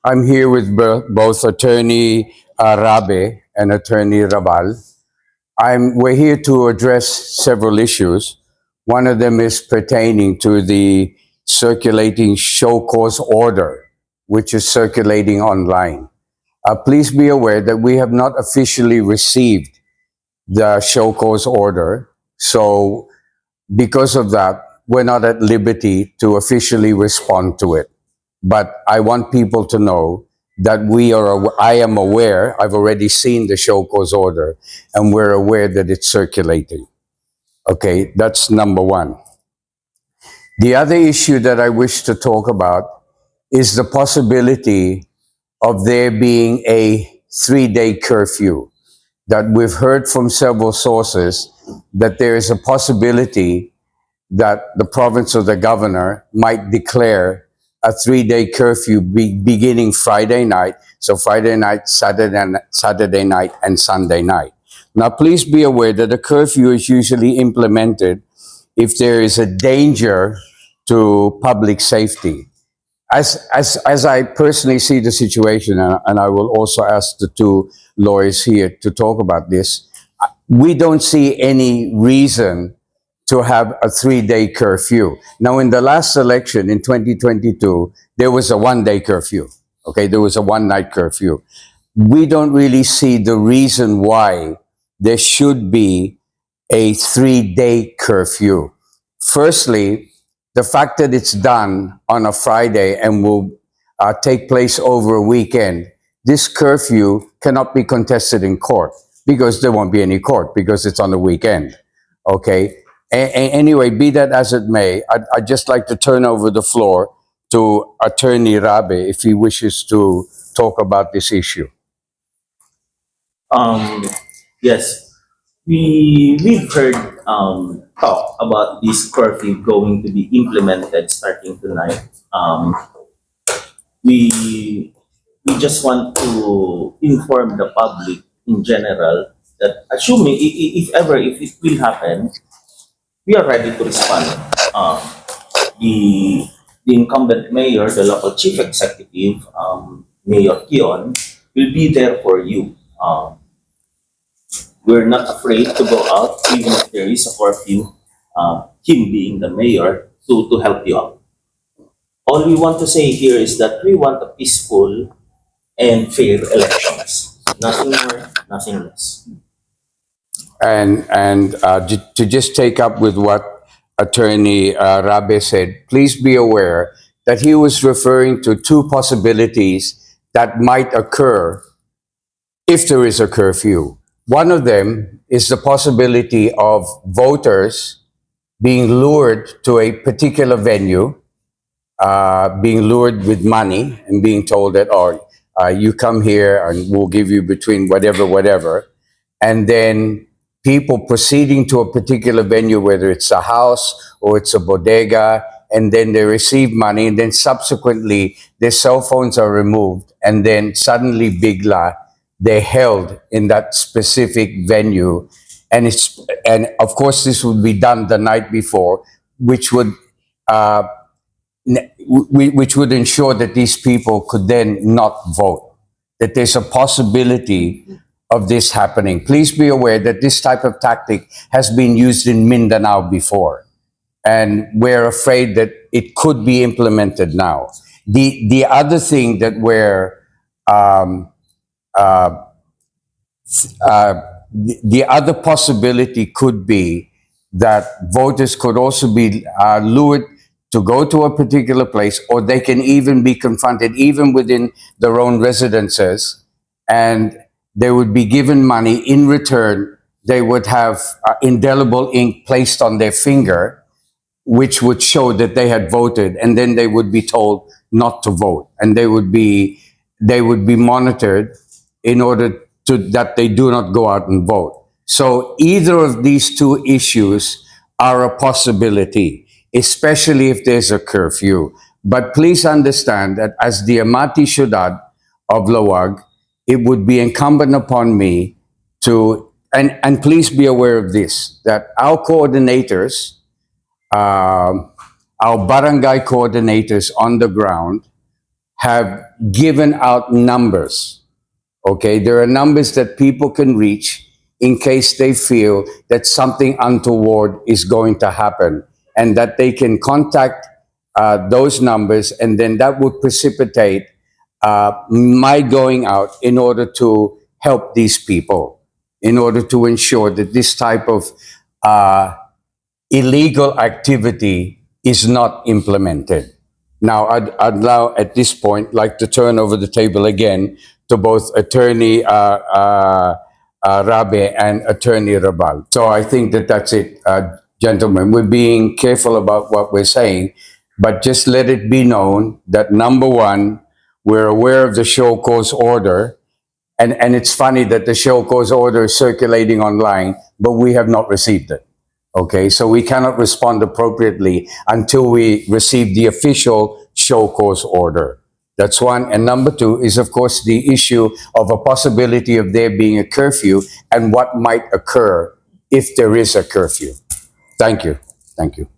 I'm here with both Attorney Rabe and Attorney Rabal. We're here to address several issues. One of them is pertaining to the circulating show cause order, which is circulating online. Please be aware that we have not officially received the show cause order. So, because of that, we're not at liberty to officially respond to it. But I want people to know that I am aware, I've already seen the show cause order, and we're aware that it's circulating. Okay, that's number one. The other issue that I wish to talk about is the possibility of there being a 3-day curfew. That we've heard from several sources that there is a possibility that the province or the governor might declare a 3-day curfew beginning Friday night. So Friday night, Saturday night, and Sunday night. Now, please be aware that a curfew is usually implemented if there is a danger to public safety. As I personally see the situation, and I will also ask the two lawyers here to talk about this, we don't see any reason to have a 3-day curfew. Now, in the last election in 2022, there was a 1-day curfew. Okay, there was a one-night curfew. We don't really see the reason why there should be a 3-day curfew. Firstly, the fact that it's done on a Friday and will take place over a weekend, this curfew cannot be contested in court because there won't be any court because it's on the weekend. Okay. Anyway, be that as it may, I'd just like to turn over the floor to Attorney Rabe if he wishes to talk about this issue. Um, yes, we've heard talk about this curfew going to be implemented starting tonight. We we just want to inform the public in general that assuming if it will happen, we are ready to respond. The the incumbent mayor, the local chief executive, Mayor Keon, will be there for you. We're not afraid to go out, even if there is a curfew, him being the mayor, to help you out. All we want to say here is that we want a peaceful and fair elections. Nothing more, nothing less. And to just take up with what Attorney Rabe said, please be aware that he was referring to two possibilities that might occur if there is a curfew. One of them is the possibility of voters being lured to a particular venue, being lured with money and being told that, oh, you come here and we'll give you between whatever. And then people proceeding to a particular venue, whether it's a house or it's a bodega, and then they receive money, and then subsequently their cell phones are removed, and then suddenly bigla, they're held in that specific venue, and of course this would be done the night before, which would uh, which would ensure that these people could then not vote, that there's a possibility of this happening. Please be aware that this type of tactic has been used in Mindanao before, and we're afraid that it could be implemented now. The other thing that we're um, uh, the other possibility could be that voters could also be lured to go to a particular place, or they can even be confronted, even within their own residences, and they would be given money in return. They would have indelible ink placed on their finger, which would show that they had voted, and then they would be told not to vote, and they would be monitored in order to that they do not go out and vote. So either of these two issues are a possibility, especially if there's a curfew. But please understand that as the Amati Ciudad of Lawag, it would be incumbent upon me to, and please be aware of this, that our coordinators, um, our barangay coordinators on the ground have given out numbers. Okay, there are numbers that people can reach in case they feel that something untoward is going to happen, and that they can contact those numbers, and then that would precipitate my going out in order to help these people, in order to ensure that this type of uh, illegal activity is not implemented. Now, I'd now at this point like to turn over the table again to both Attorney Rabe and Attorney Rabal. So I think that that's it, gentlemen. We're being careful about what we're saying, but just let it be known that number one, we're aware of the show cause order, and it's funny that the show cause order is circulating online, but we have not received it. Okay, so we cannot respond appropriately until we receive the official show cause order. That's one. And number two is, of course, the issue of a possibility of there being a curfew and what might occur if there is a curfew. Thank you. Thank you.